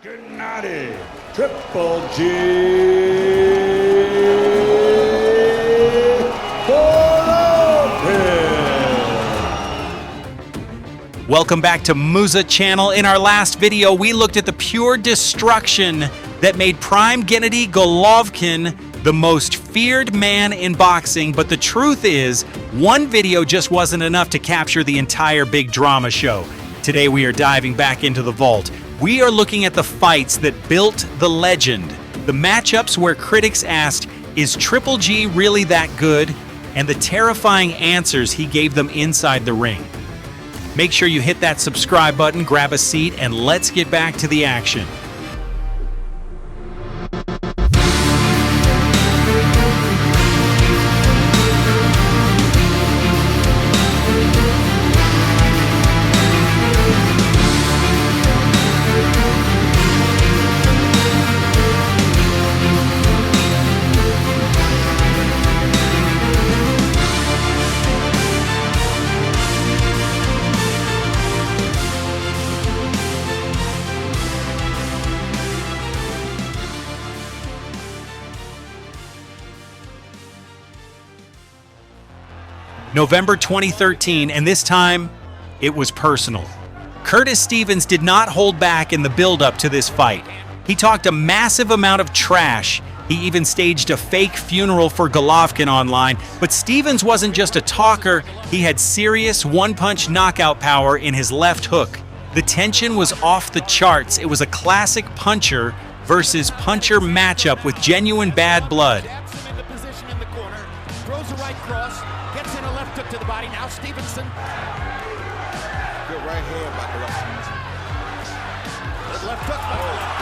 Gennady Triple G Golovkin. Welcome back to Musa Channel. In our last video, we looked at the pure destruction that made prime Gennady Golovkin the most feared man in boxing, but the truth is, one video just wasn't enough to capture the entire big drama show. Today we are diving back into the vault. We are looking at the fights that built the legend, the matchups where critics asked, is Triple G really that good? And the terrifying answers he gave them inside the ring. Make sure you hit that subscribe button, grab a seat, and let's get back to the action. November 2013, and this time, it was personal. Curtis Stevens did not hold back in the build-up to this fight. He talked a massive amount of trash. He even staged a fake funeral for Golovkin online, but Stevens wasn't just a talker, he had serious one-punch knockout power in his left hook. The tension was off the charts. It was a classic puncher versus puncher matchup with genuine bad blood. Gets in a left hook to the body. Now Stevenson. Good right hand by Golovkin. Good left hook by Golovkin.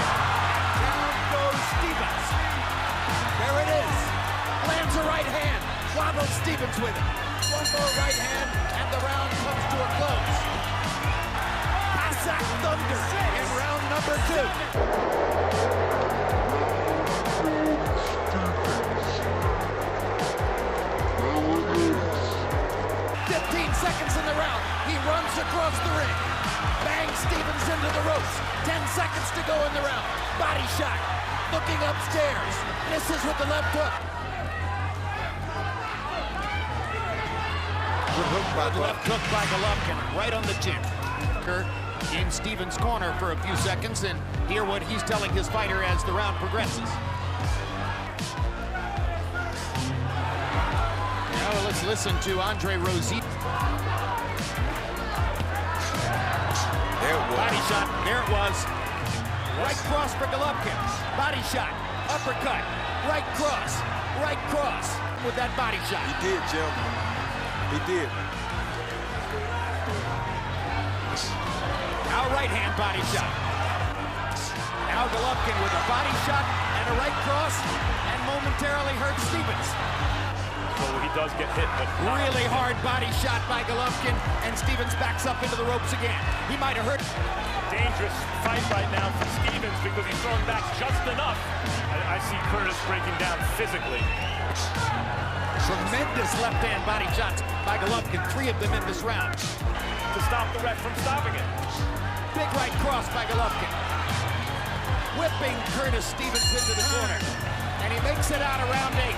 Down goes Stevens. There it is. Lands a right hand. Wobbles Stevens with it. One more right hand, and the round comes to a close. Cossack Thunder in round number 2. 15 seconds in the round. He runs across the ring. Bangs Stevens into the ropes. 10 seconds to go in the round. Body shot. Looking upstairs. Misses with the left hook. Good hook by Good left hook by Golovkin. Right on the chin. In Stevens' corner for a few seconds and hear what he's telling his fighter as the round progresses. Now let's listen to Andre Rossi. There it was. Body shot, there it was. Right cross for Golovkin. Body shot, uppercut, right cross with that body shot. He did, Jim. He did. Now right hand body shot. Now Golovkin with a body shot and a right cross and momentarily hurts Stevens. So he does get hit, but Really hard body shot by Golovkin, and Stevens backs up into the ropes again. He might have hurt. dangerous fight right now for Stevens because he's throwing back just enough. I see Curtis breaking down physically. Tremendous left-hand body shots by Golovkin, 3 of them in this round. To stop the ref from stopping it. Big right cross by Golovkin. Whipping Curtis Stevens into the corner. And he makes it out of round 8.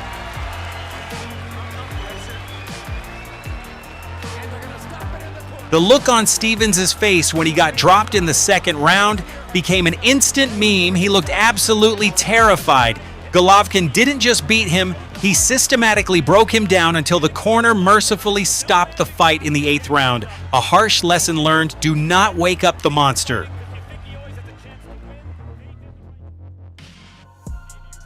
The look on Stevens' face when he got dropped in the second round became an instant meme. He looked absolutely terrified. Golovkin didn't just beat him, he systematically broke him down until the corner mercifully stopped the fight in the 8th round. A harsh lesson learned: do not wake up the monster.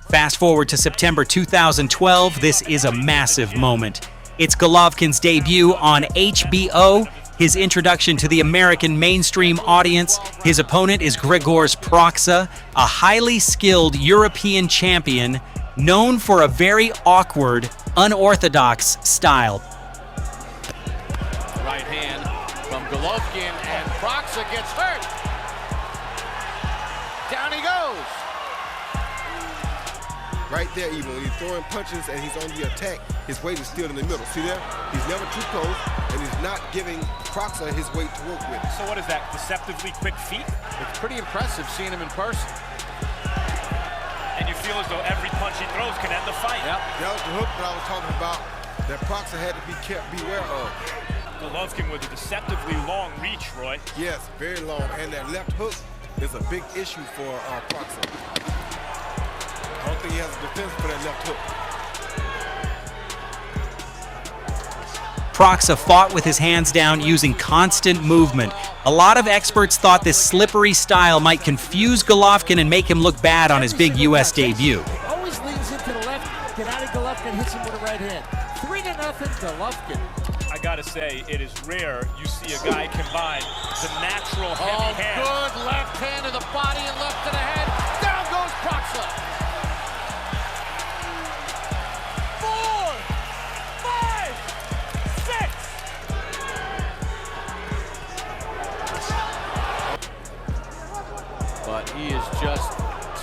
Fast forward to September 2012, this is a massive moment. It's Golovkin's debut on HBO, his introduction to the American mainstream audience. His opponent is Grzegorz Proksa, a highly skilled European champion known for a very awkward, unorthodox style. Right hand from Golovkin, and Proksa gets hurt. Down he goes. Right there, even when he's throwing punches and he's on the attack, his weight is still in the middle. See there? He's never too close, and he's not giving Proksa his weight to work with. So what is that, deceptively quick feet? It's pretty impressive seeing him in person. And you feel as though every punch he throws can end the fight. Yep. That was the hook that I was talking about that Proksa had to beware of. Golovkin with a deceptively long reach, Roy. Yes, very long, and that left hook is a big issue for Proksa. I don't think he has a defense for that left hook. Proksa fought with his hands down using constant movement. A lot of experts thought this slippery style might confuse Golovkin and make him look bad on his big U.S. debut. Always leans into the left. Gennady Golovkin hits him with a right hand. 3-0 Golovkin. I gotta say, it is rare you see a guy combine the natural heavy hand. Good left hand to the body and left to the head. Down goes Proksa. 4, 5, 6. But he is just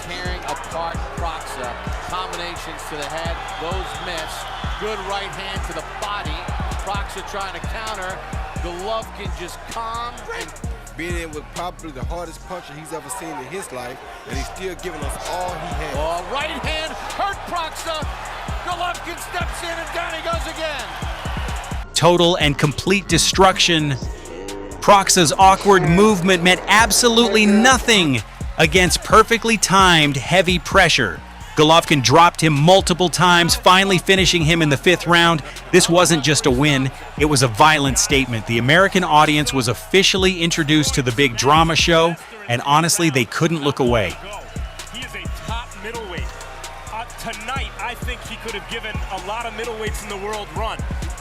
tearing apart Proksa. Combinations to the head, those miss. Good right hand to the body. Proksa trying to counter. Golovkin just calm and Being in with probably the hardest puncher he's ever seen in his life, and he's still giving us all he has. right hand hurt Proksa. Golovkin steps in and down he goes again. Total and complete destruction. Proksa's awkward movement meant absolutely nothing against perfectly timed heavy pressure. Golovkin dropped him multiple times, finally finishing him in the 5th round. This wasn't just a win, it was a violent statement. The American audience was officially introduced to the big drama show, and honestly, they couldn't look away. He is a top middleweight. Tonight, I think he could have given a lot of middleweights in the world run.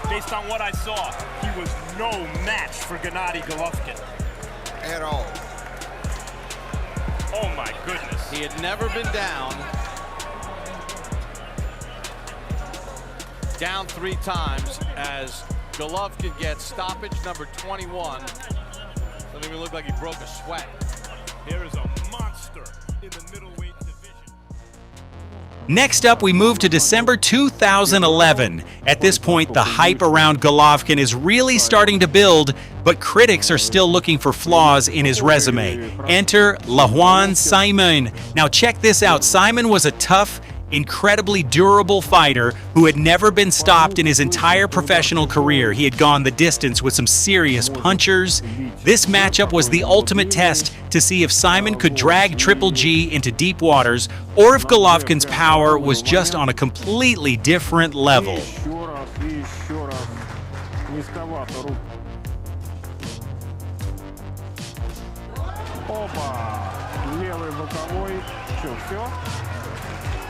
Based on what I saw, he was no match for Gennady Golovkin. At all. Oh my goodness. He had never been down 3 times as Golovkin gets stoppage number 21. Doesn't even look like he broke a sweat. There is a monster in the middleweight division. Next up, we move to December 2011. At this point, the hype around Golovkin is really starting to build, but critics are still looking for flaws in his resume. Enter LaJuan Simon. Now check this out. Simon was a tough, incredibly durable fighter who had never been stopped in his entire professional career. He had gone the distance with some serious punchers. This matchup was the ultimate test to see if Simon could drag Triple G into deep waters or if Golovkin's power was just on a completely different level.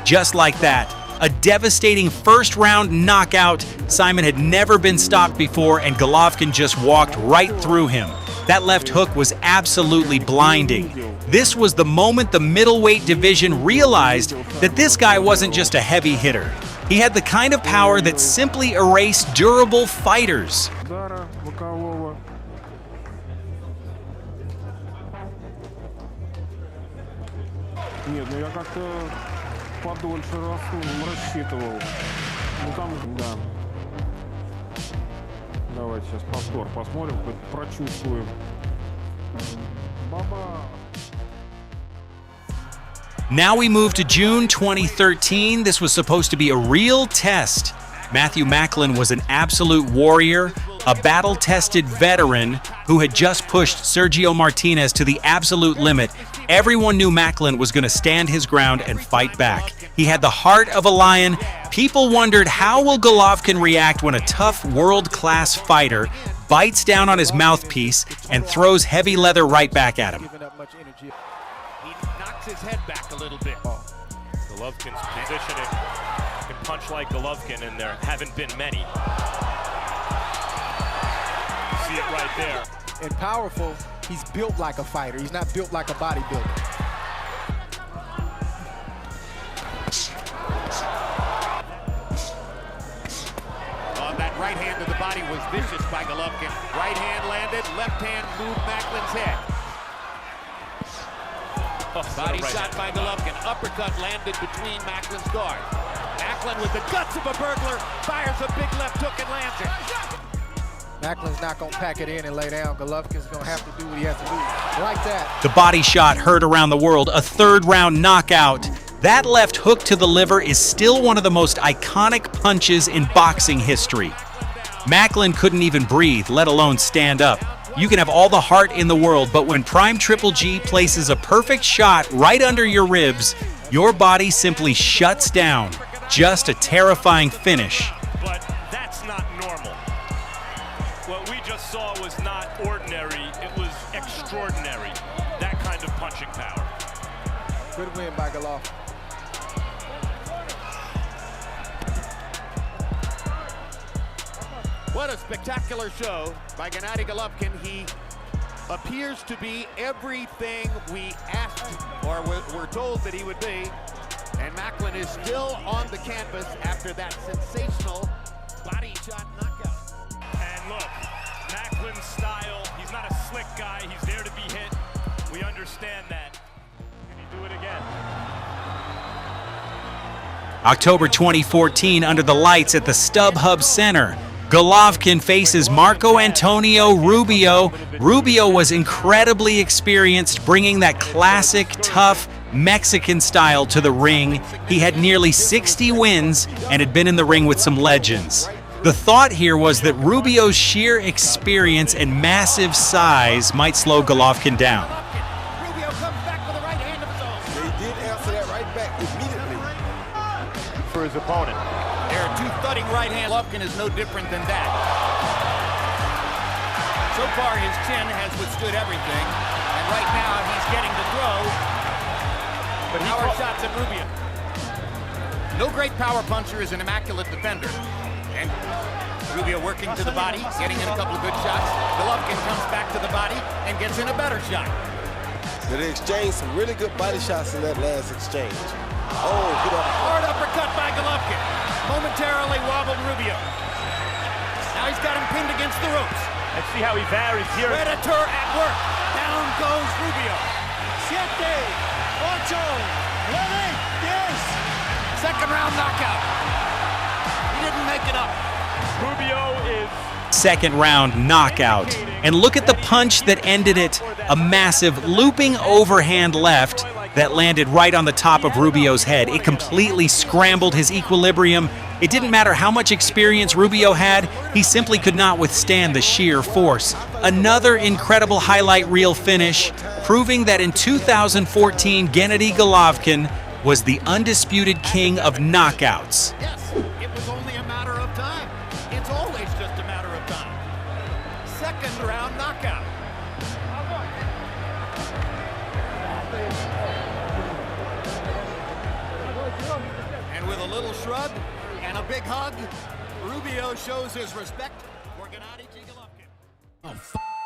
Just like that, a devastating first-round knockout. Simon had never been stopped before, and Golovkin just walked right through him. That left hook was absolutely blinding. This was the moment the middleweight division realized that this guy wasn't just a heavy hitter. He had the kind of power that simply erased durable fighters. Нет, ну я как-то подольше рассчитывал. Ну там, да. Давайте сейчас повтор посмотрим, хоть прочувствуем. Баба. Now we move to June 2013. This was supposed to be a real test. Matthew Macklin was an absolute warrior, a battle-tested veteran who had just pushed Sergio Martinez to the absolute limit. Everyone knew Macklin was going to stand his ground and fight back. He had the heart of a lion. People wondered, how will Golovkin react when a tough world-class fighter bites down on his mouthpiece and throws heavy leather right back at him? He knocks his head back a little bit. Golovkin's positioning can punch like Golovkin, and there haven't been many. See it right there. And powerful, he's built like a fighter. He's not built like a bodybuilder. That right hand to the body was vicious by Golovkin. Right hand landed, left hand moved Macklin's head. Body shot by Golovkin. Uppercut landed between Macklin's guard. Macklin with the guts of a burglar fires a big left hook and lands it. Macklin's not going to pack it in and lay down. Golovkin's going to have to do what he has to do. Like that. The body shot heard around the world, a third-round knockout. That left hook to the liver is still one of the most iconic punches in boxing history. Macklin couldn't even breathe, let alone stand up. You can have all the heart in the world, but when Prime Triple G places a perfect shot right under your ribs, your body simply shuts down. Just a terrifying finish. But that's not normal. What we just saw was not ordinary, it was extraordinary. That kind of punching power. Good win by Golovkin. What a spectacular show by Gennady Golovkin. He appears to be everything we asked or were told that he would be. And Macklin is still on the canvas after that sensational body shot knockout. And look, Macklin's style, he's not a slick guy, he's there to be hit. We understand that. Can he do it again? October 2014, under the lights at the StubHub Center, Golovkin faces Marco Antonio Rubio. Rubio was incredibly experienced, bringing that classic, tough Mexican style to the ring. He had nearly 60 wins and had been in the ring with some legends. The thought here was that Rubio's sheer experience and massive size might slow Golovkin down. Rubio comes back with a right hand of his own. They did answer that right back immediately. For his opponent. There are two thudding right hands. Golovkin is no different than that. So far, his chin has withstood everything, and right now he's getting to throw. But power shots at Rubio. No great power puncher is an immaculate defender. And Rubio working to the body, getting in a couple of good shots. Golovkin comes back to the body and gets in a better shot. They exchanged some really good body shots in that last exchange. Oh, good Hard uppercut by Golovkin. Momentarily wobbled Rubio. Now he's got him pinned against the ropes. Let's see how he varies here. Predator at work. Down goes Rubio. 7, 8, 9, 10. Second round knockout. He didn't make it up. Rubio is Second round knockout. And look at the punch that ended it. A massive looping overhand left that landed right on the top of Rubio's head. It completely scrambled his equilibrium. It didn't matter how much experience Rubio had, he simply could not withstand the sheer force. Another incredible highlight reel finish, proving that in 2014, Gennady Golovkin was the undisputed king of knockouts. Yes, it was only a matter of time. It's always just a matter of time. Second round knockout. And with a little shrug and a big hug, Rubio shows his respect for Gennady Golovkin.